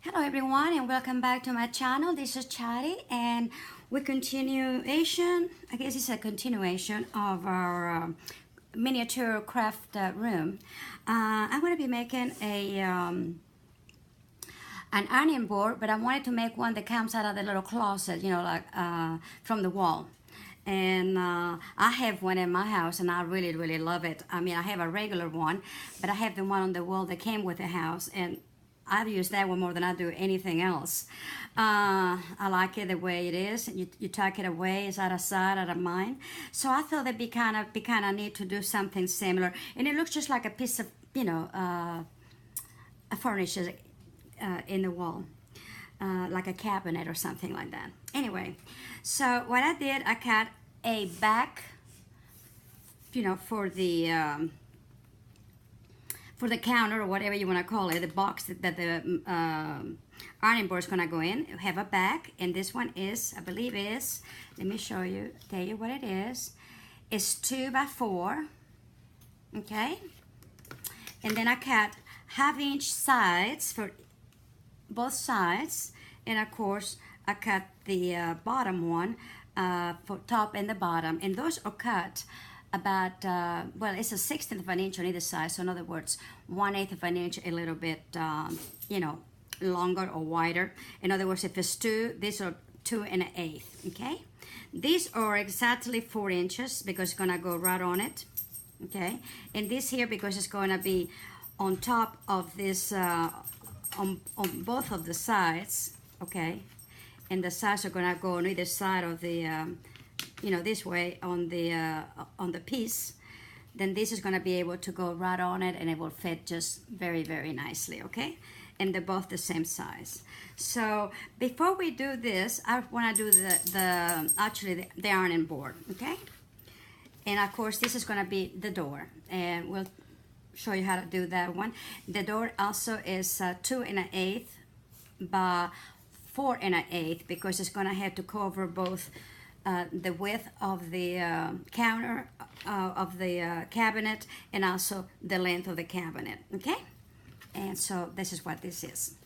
Hello everyone and welcome back to my channel. This is Chari and we continuation, I guess it's a continuation of our miniature craft room. I'm going to be making an ironing board, but I wanted to make one that comes out of the little closet, you know, like from the wall. And I have one in my house and I really love it. I mean, I have a regular one, but I have the one on the wall that came with the house, and I've used that one more than I do anything else. I like it the way it is. You tuck it away, it's out of sight, out of mind. So I thought it'd be kind of neat to do something similar, and it looks just like a piece of, you know, a furniture in the wall, like a cabinet or something like that. Anyway, so what I did, I cut a back, you know, for the counter or whatever you want to call it, the box that the ironing board is going to go in. You have a back, and this one is, I believe is, let me show you, tell you what it is. It's 2 by 4, okay? And then I cut 1/2 inch sides for both sides, and of course I cut the bottom one for top and the bottom, and those are cut about well, it's a 1/16 of an inch on either side. So in other words, 1/8 of an inch, a little bit you know, longer or wider. In other words, if it's 2, these are 2 1/8. Okay, these are exactly 4 inches because it's gonna go right on it. Okay, and this here, because it's going to be on top of this on both of the sides. Okay, and the sides are gonna go on either side of the you know, this way on the piece. Then this is gonna be able to go right on it, and it will fit just very nicely. Okay, and they're both the same size. So before we do this, I want to do the ironing board. Okay, and of course this is gonna be the door, and we'll show you how to do that one. The door also is 2 1/8 by 4 1/8 because it's gonna have to cover both the width of the counter of the cabinet, and also the length of the cabinet. Okay, and so this is what this is.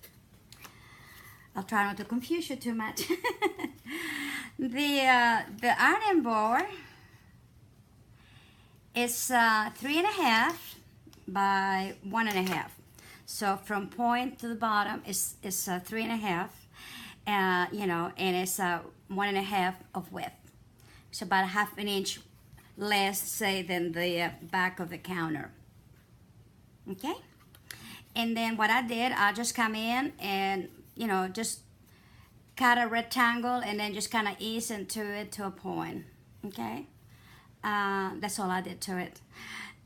I'll try not to confuse you too much. The ironing board is 3 1/2 by 1 1/2. So from point to the bottom is 3 1/2. You know, and it's 1 1/2 of width. It's about 1/2 an inch less, say, than the back of the counter. Okay, and then what I did, I just come in and, you know, just cut a rectangle and then just kind of ease into it to a point. Okay, that's all I did to it.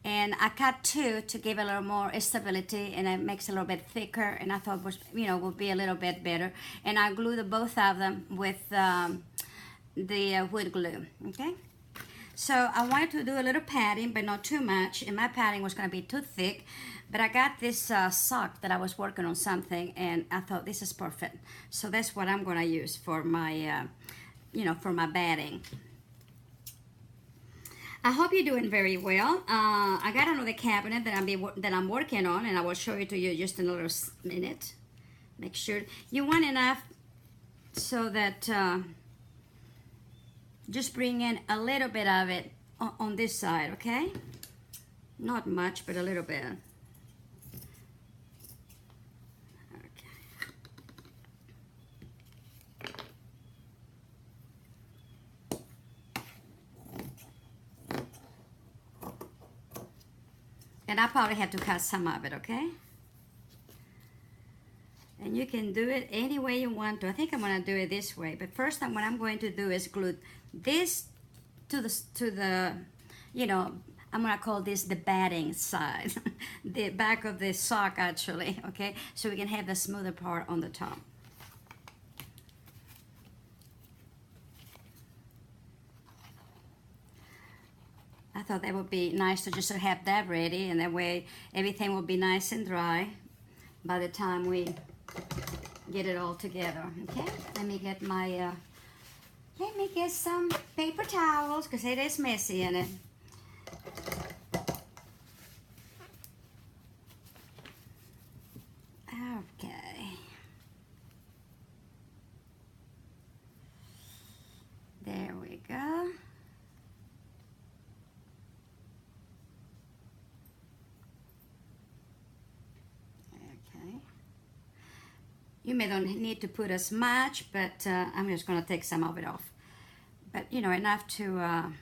And I cut 2 to give a little more stability, and it makes it a little bit thicker, and I thought was, you know, would be a little bit better. And I glued both of them with the wood glue. Okay, so I wanted to do a little padding, but not too much, and my padding was going to be too thick. But I got this sock that I was working on something, and I thought this is perfect. So that's what I'm going to use for my you know, for my batting. I hope you're doing very well. I got another cabinet that I'm working on, and I will show it to you just in a little minute. Make sure you want enough so that just bring in a little bit of it on this side, okay? Not much, but a little bit. And I probably have to cut some of it, okay? And you can do it any way you want to. I think I'm gonna do it this way, but first what I'm going to do is glue this to the you know, I'm gonna call this the batting side, the back of the sock actually, okay? So we can have the smoother part on the top. I thought that would be nice to just have that ready, and that way everything will be nice and dry by the time we get it all together. Okay, let me get my let me get some paper towels because it is messy in it. Okay, You may don't need to put as much, but I'm just gonna take some of it off. But you know, enough to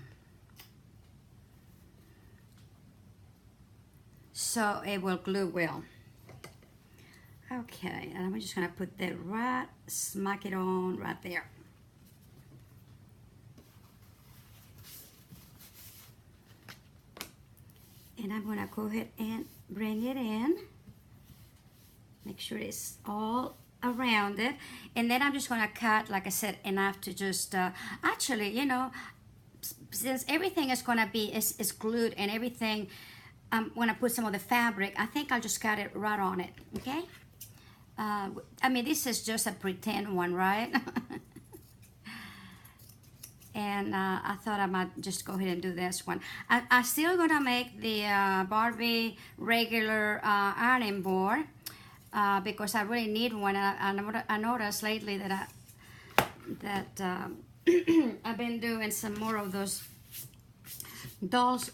so it will glue well. Okay, and I'm just gonna put that right, smack it on right there. And I'm gonna go ahead and bring it in. Make sure it's all around it. And then I'm just gonna cut, like I said, enough to just, actually, you know, since everything is gonna be, is glued and everything, I'm gonna put some of the fabric, I think I'll just cut it right on it, okay? I mean, this is just a pretend one, right? And I thought I might just go ahead and do this one. I'm still gonna make the Barbie regular ironing board because I really need one. I noticed lately that I've been doing some more of those dolls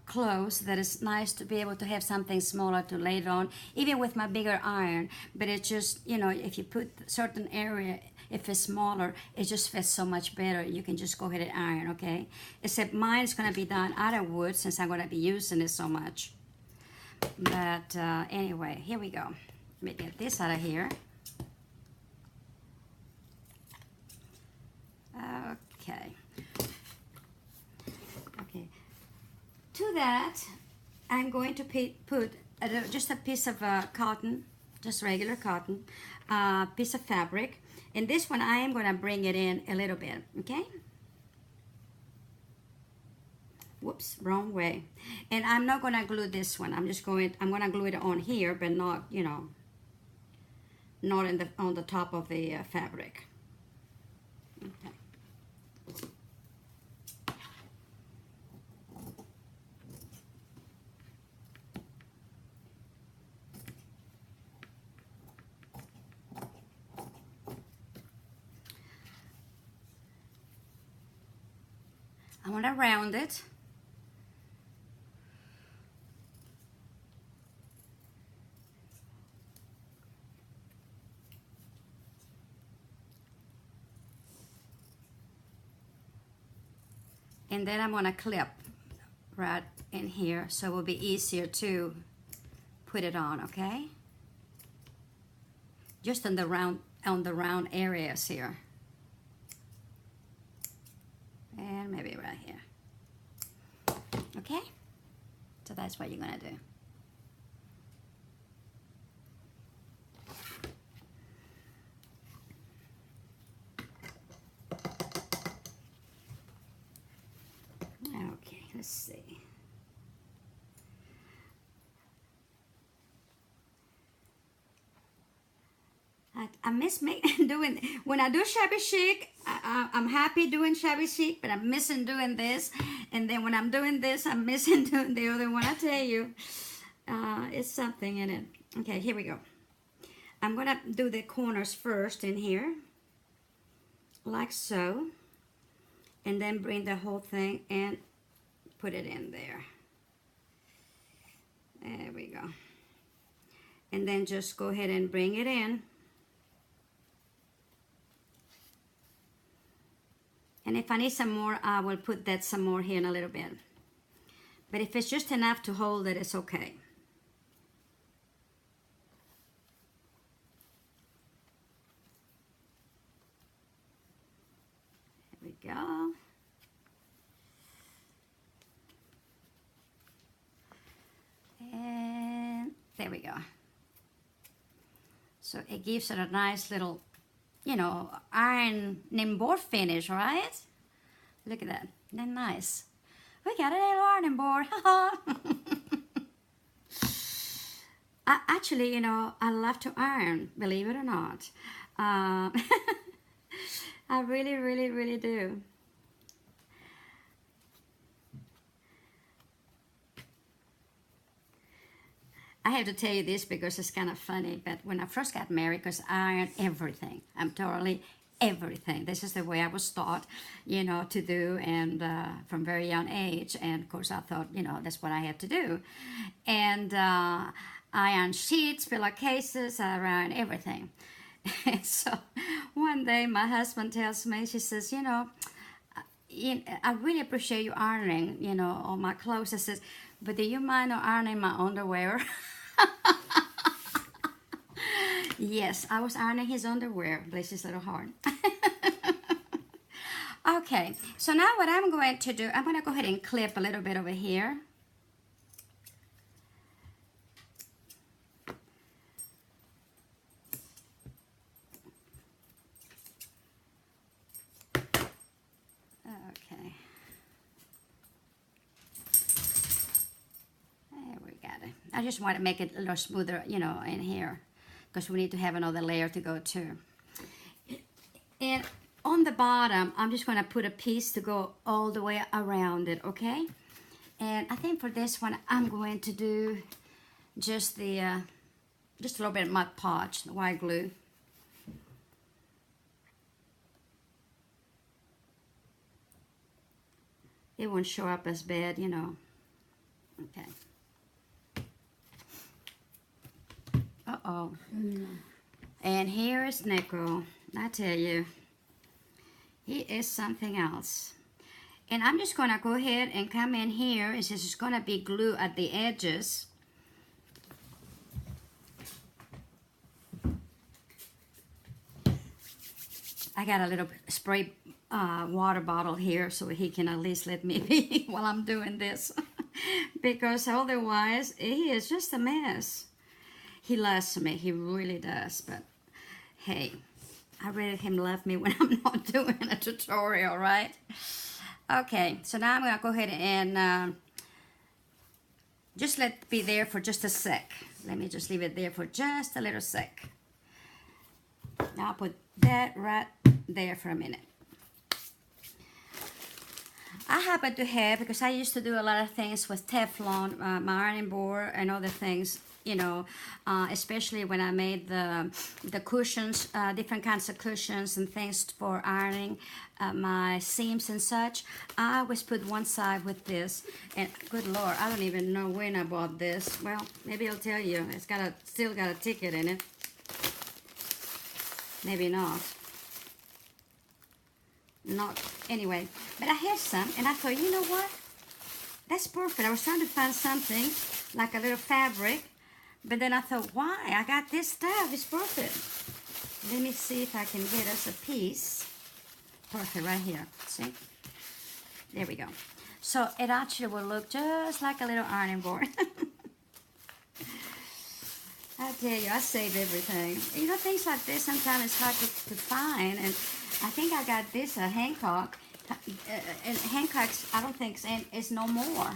clothes that is nice to be able to have something smaller to lay it on, even with my bigger iron. But it just, you know, if you put certain area, if it's smaller, it just fits so much better. You can just go ahead and iron, okay? Except mine's gonna be done out of wood since I'm gonna be using it so much. But anyway, here we go. Let me get this out of here. Okay. Okay. To that, I'm going to put just a piece of cotton, just regular cotton, piece of fabric. And this one, I am going to bring it in a little bit, okay? Whoops, wrong way. And I'm not going to glue this one. I'm going to glue it on here, but not, you know, not on the top of the fabric. Okay. I want to round it. And then I'm going to clip right in here so it will be easier to put it on, okay? Just on the round areas here. And maybe right here. Okay? So that's what you're gonna do. Okay, let's see. I miss doing, when I do shabby chic, I'm happy doing shabby chic, but I'm missing doing this. And then when I'm doing this, I'm missing doing the other one. I tell you, it's something in it. Okay, here we go. I'm gonna do the corners first in here, like so. And then bring the whole thing and put it in there. There we go. And then just go ahead and bring it in. And if I need some more, I will put that some more here in a little bit. But if it's just enough to hold it, it's okay. There we go. And there we go. So it gives it a nice little, you know, ironing board finish, right? Look at that. Isn't that nice? We got a little ironing board. Actually, you know, I love to iron, believe it or not. I really, really, really do. I have to tell you this because it's kind of funny, but when I first got married, because I iron everything. I'm totally everything. This is the way I was taught, you know, to do, and from very young age. And of course, I thought, you know, that's what I had to do. And I iron sheets, pillowcases, I iron everything. And so one day my husband tells me, she says, I really appreciate you ironing, all my clothes. I says, but do you mind not ironing my underwear? Yes, I was ironing his underwear. Bless his little heart. Okay, so now what I'm going to do, I'm going to go ahead and clip a little bit over here. Okay. There we got it. I just want to make it a little smoother, in here, because we need to have another layer to go to. And on the bottom, I'm just going to put a piece to go all the way around it, okay? And I think for this one, I'm going to do just a little bit of Mod Podge, white glue. It won't show up as bad, Okay. Uh-oh. And here is Nico. I tell you, he is something else. And I'm just gonna go ahead and come in here. It's just gonna be glue at the edges. I got a little spray water bottle here so he can at least let me be while I'm doing this. Because otherwise, he is just a mess. He loves me, he really does, but hey, I rather him love me when I'm not doing a tutorial, right? Okay, so now I'm gonna go ahead and just let it be there for just a sec. Let me just leave it there for just a little sec. Now I'll put that right there for a minute. I happen to have, because I used to do a lot of things with Teflon, my ironing board and other things, especially when I made the cushions, different kinds of cushions and things for ironing my seams and such. I always put one side with this, and good Lord, I don't even know when I bought this. Well, maybe I'll tell you. It's still got a ticket in it. Maybe not. Not anyway, but I have some, and I thought, you know what? That's perfect. I was trying to find something like a little fabric, but then I thought, why? I got this stuff. It's perfect. Let me see if I can get us a piece. Perfect, right here. See? There we go. So it actually will look just like a little ironing board. I tell you, I saved everything. Things like this sometimes it's hard to find, and I think I got this at Hancock. And Hancock's, I don't think is no more.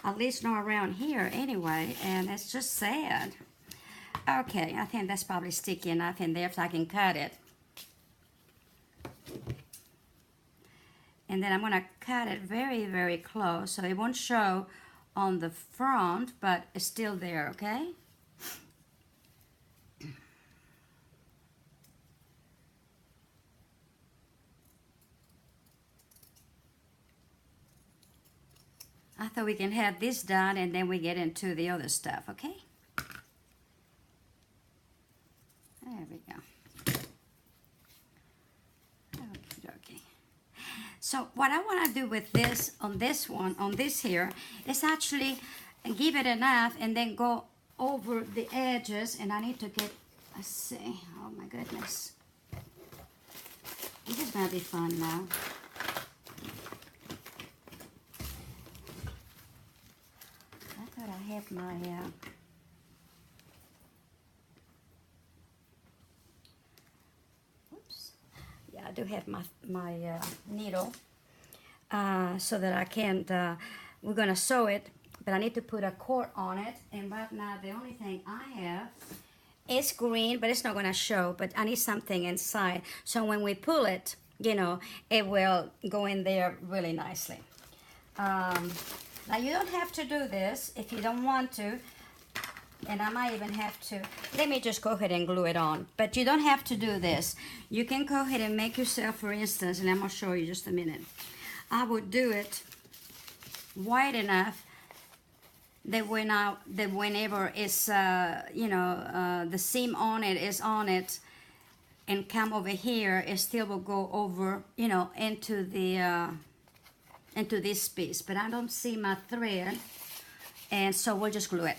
At least not around here anyway, and it's just sad. Okay, I think that's probably sticky enough in there so I can cut it. And then I'm gonna cut it very, very close so it won't show on the front, but it's still there, okay? I thought we can have this done and then we get into the other stuff, okay? There we go. Okay. So what I want to do with this, on this here, is actually give it enough and then go over the edges. And I need to get, let's see, oh my goodness. This is going to be fun now. I have my oops, yeah, I do have my needle so that I can't we're gonna sew it, but I need to put a cord on it, and right now the only thing I have is green, but it's not gonna show, but I need something inside so when we pull it, it will go in there really nicely. Now you don't have to do this if you don't want to, and I might even have to, let me just go ahead and glue it on, but you don't have to do this. You can go ahead and make yourself, for instance, and I'm going to show you just a minute. I would do it wide enough that whenever it's, the seam on it is on it, and come over here, it still will go over, you know, into the into this piece. But I don't see my thread, and so we'll just glue it.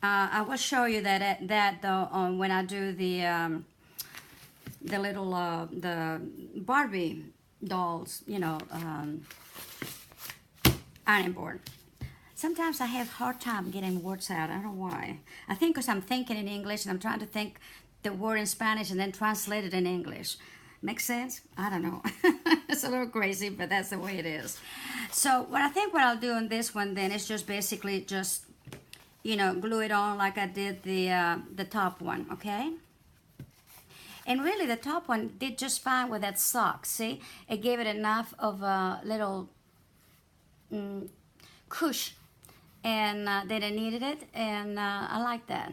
I will show you that though on when I do the little the Barbie dolls, you know, ironing board. Sometimes I have hard time getting words out. I don't know why. I think because I'm thinking in English and I'm trying to think the word in Spanish and then translate it in English. Make sense? I don't know. It's a little crazy, but that's the way it is. So what I'll do on this one then is just basically just, you know, glue it on like I did the top one, okay? And really the top one did just fine with that sock. See, it gave it enough of a little cush, and that I needed it, and I like that.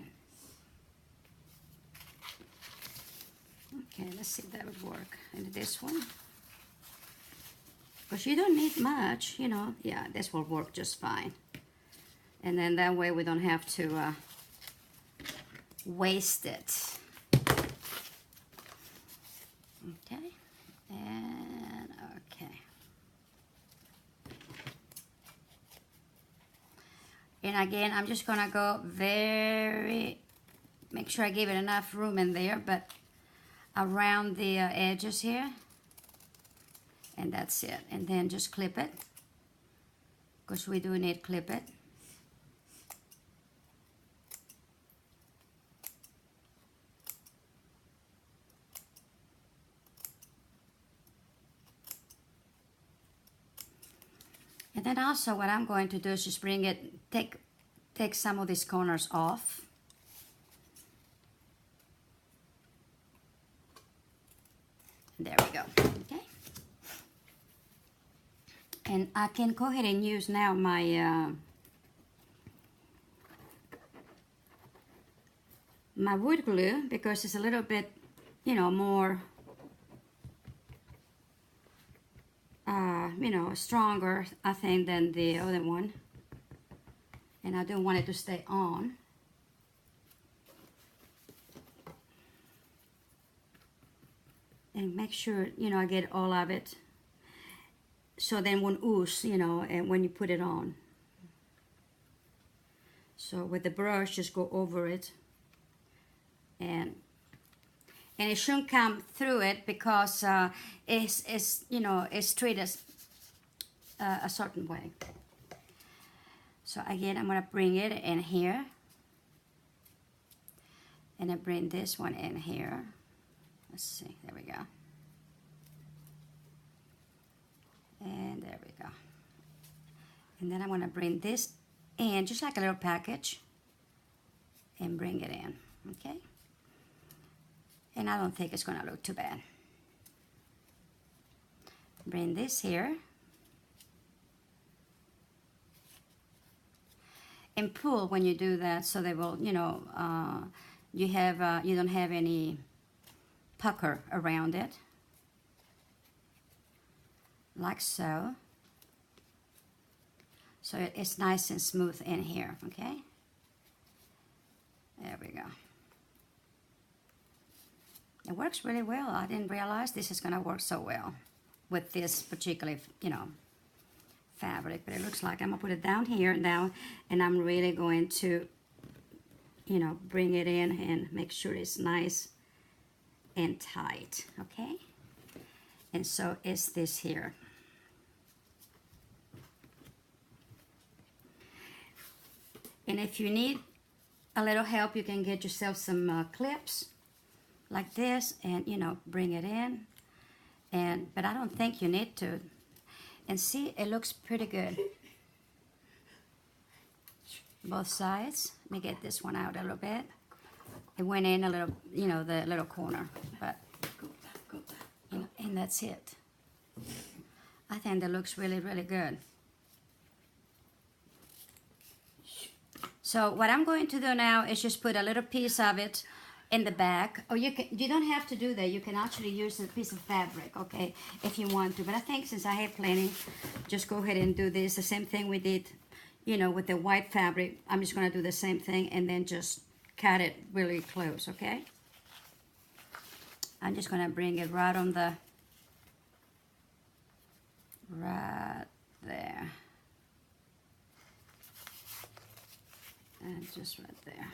Okay, let's see if that would work. And this one, because you don't need much, you know. Yeah, this will work just fine. And then that way we don't have to waste it. Okay, and okay. And again, I'm just gonna go make sure I give it enough room in there, but around the edges here. And that's it. And then just clip it, because we do need to clip it. And then also what I'm going to do is just bring it, take some of these corners off. There we go, okay? And I can go ahead and use now my my wood glue, because it's a little bit, you know, more you know, stronger, I think, than the other one. And I don't want it to stay on. And make sure, you know, I get all of it, so then won't ooze, you know, and when you put it on. So with the brush, just go over it, and it shouldn't come through it, because it's you know, it's treated a certain way. So again, I'm gonna bring it in here, and I bring this one in here. Let's see, there we go. And there we go. And then I'm gonna bring this in, just like a little package, and bring it in, okay? And I don't think it's gonna look too bad. Bring this here. And pull when you do that, so they will, you know, you don't have any pucker around it, like so. So it's nice and smooth in here, okay? There we go. It works really well. I didn't realize this is gonna work so well with this particular, you know, fabric, but it looks like I'm gonna put it down here now, and I'm really going to, you know, bring it in and make sure it's nice and tight, okay? And so it's this here. And if you need a little help, you can get yourself some clips like this, and, you know, bring it in. And but I don't think you need to. And see, it looks pretty good. Both sides. Let me get this one out a little bit. It went in a little, you know, the little corner, but, you know, and that's it. I think that looks really, really good. So what I'm going to do now is just put a little piece of it in the back. Or you don't have to do that. You can actually use a piece of fabric, okay, if you want to. But I think since I have plenty, just go ahead and do this. The same thing we did, you know, with the white fabric. I'm just going to do the same thing, and then just cut it really close, okay? I'm just gonna bring it right on the, right there. And just right there.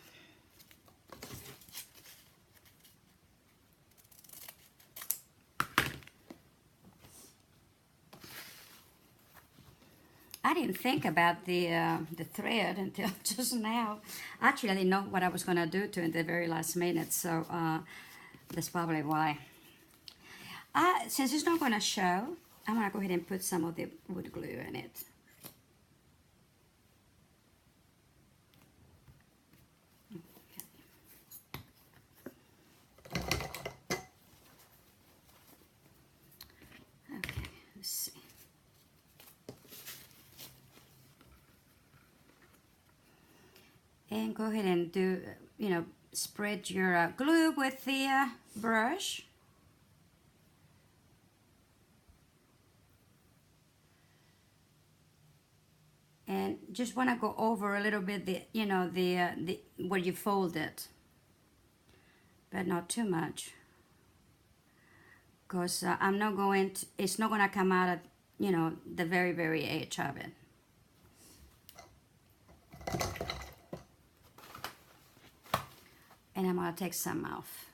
I didn't think about the thread until just now. Actually, I didn't know what I was gonna do to in the very last minute, so that's probably why. Since it's not gonna show, I'm gonna go ahead and put some of the wood glue in it. Okay, let's see. And go ahead and do, you know, spread your glue with the brush. And just want to go over a little bit the, you know, the where you fold it, but not too much, because I'm not going to, it's not going to come out at, you know, the very edge of it. And I'm going to take some off.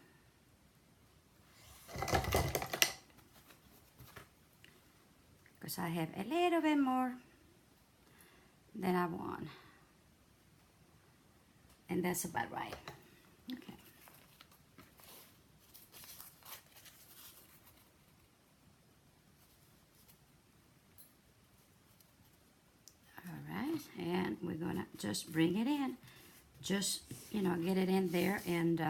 Because I have a little bit more than I want. And that's about right. Okay. All right, and we're gonna just bring it in. Just, you know, get it in there and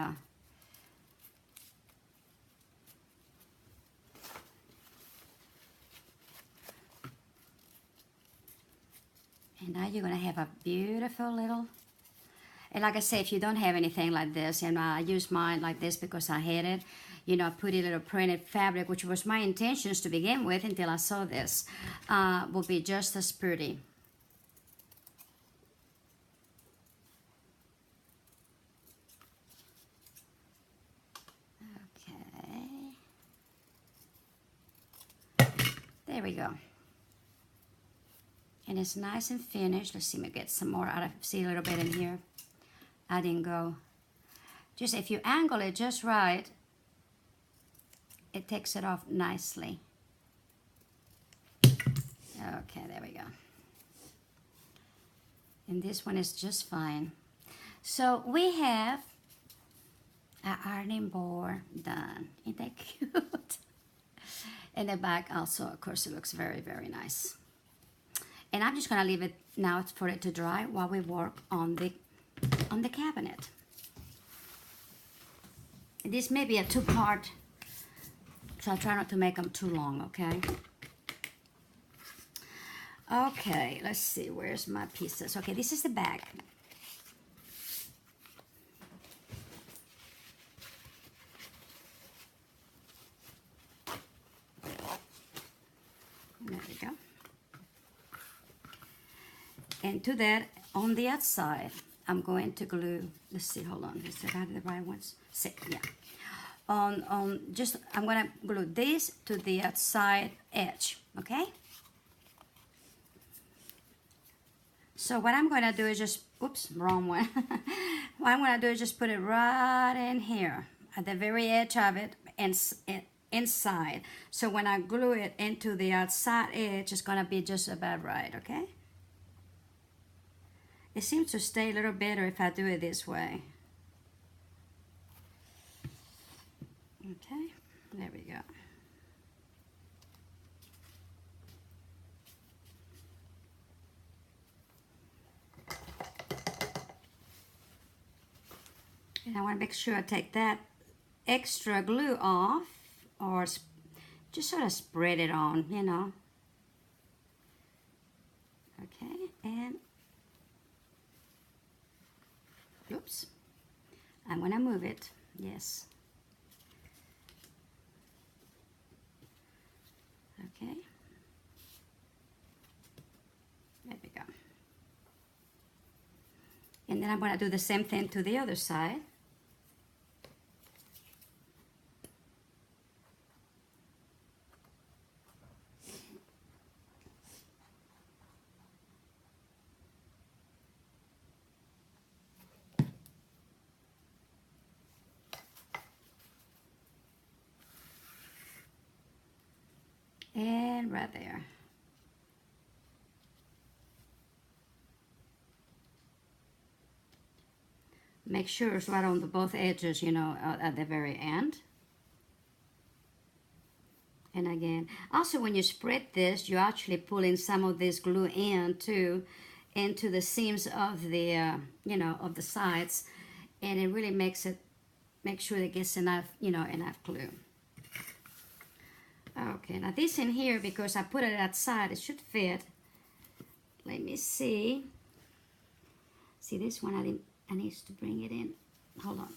now you're gonna have a beautiful little, and like I say, if you don't have anything like this, and I use mine like this because I had it, you know, put a little printed fabric, which was my intentions to begin with until I saw this, will be just as pretty. There we go. And it's nice and finished. Let's see, me get some more out of, see a little bit in here. I didn't go. Just if you angle it just right, it takes it off nicely. Okay, there we go. And this one is just fine. So we have our ironing board done. Isn't that cute? And the back also, of course, it looks very nice. And I'm just gonna leave it now for it to dry while we work on the cabinet. This may be a two-part, so I'll try not to make them too long, okay? Okay, let's see, where's my pieces? Okay, this is the back. There we go. And to that, on the outside, I'm going to glue, let's see, hold on, is that the right ones? Yeah. I'm gonna glue this to the outside edge, okay? So what I'm gonna do is just, oops, wrong one. What I'm gonna do is just put it right in here, at the very edge of it, and inside. So when I glue it into the outside edge, it's gonna be just about right, okay? It seems to stay a little better if I do it this way. Okay, there we go. And I want to make sure I take that extra glue off, or just sort of spread it on, you know. Okay, and oops, I'm gonna move it, yes. Okay, there we go. And then I'm gonna do the same thing to the other side. And right there. Make sure it's right on the both edges, you know, at the very end. And again, also when you spread this, you actually pull in some of this glue into the seams of the, you know, of the sides, and it really makes it, make sure it gets enough, you know, enough glue. Okay, now this in here, because I put it outside, it should fit. Let me see. See this one, I need to bring it in. Hold on.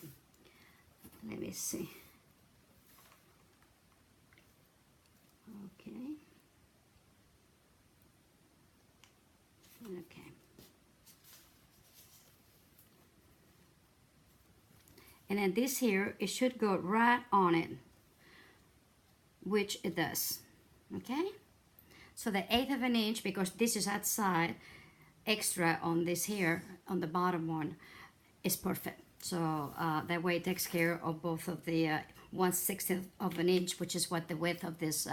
Let me see. Okay. Okay. And then this here, it should go right on it, which it does. Okay? So the 1/8 of an inch, because this is outside, extra on this here, on the bottom one, is perfect. So that way it takes care of both of the 1/6 of an inch, which is what the width of this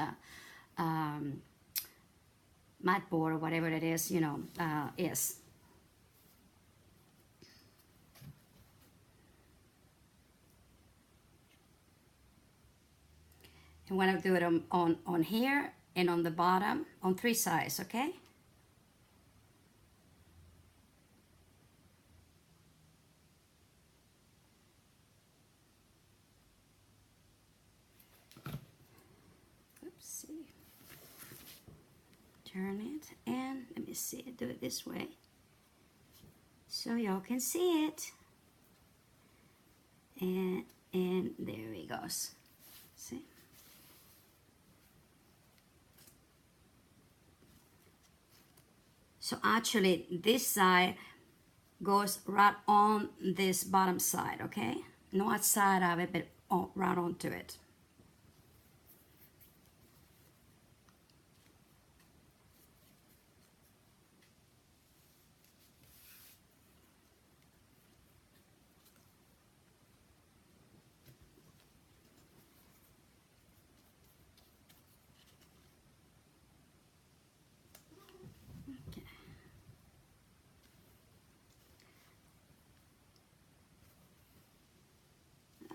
mat board or whatever it is, you know, is. And when I do it on here and on the bottom, on 3 sides, okay? Oopsie. Turn it, and let me see, do it this way so y'all can see it. And there he goes. See? So actually this side goes right on this bottom side, okay? Not outside of it, but right onto it.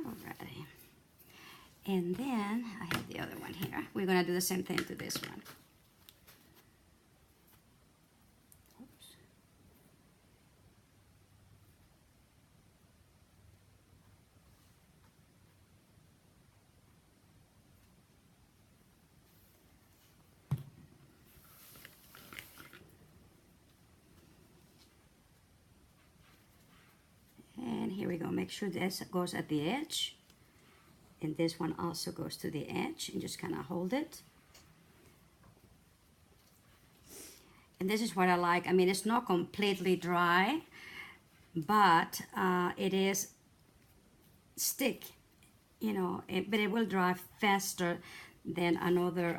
Alrighty. And then I have the other one here. We're gonna do the same thing to this one. Oops. And here we go. Make sure this goes at the edge. And this one also goes to the edge, and just kind of hold it. And this is what I like. I mean, it's not completely dry, but it is stick, you know, but it will dry faster than another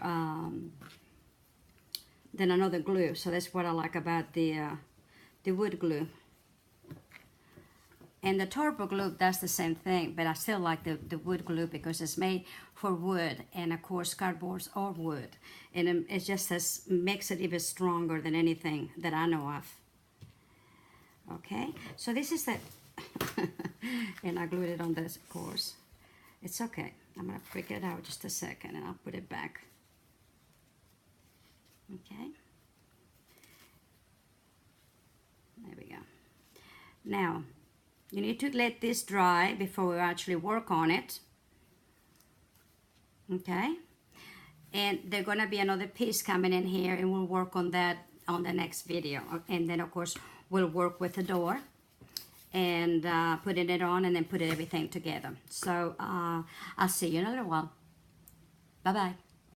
glue. So that's what I like about the wood glue. And the turbo glue does the same thing, but I still like the wood glue because it's made for wood, and of course cardboards are wood, and it just makes it even stronger than anything that I know of. Okay, so this is that, and I glued it on this, of course. It's okay. I'm gonna freak it out just a second, and I'll put it back. Okay. There we go. Now, you need to let this dry before we actually work on it. Okay? And there's gonna be another piece coming in here, and we'll work on that on the next video. And then of course, we'll work with the door and putting it on, and then putting everything together. So I'll see you in a little while. Bye-bye.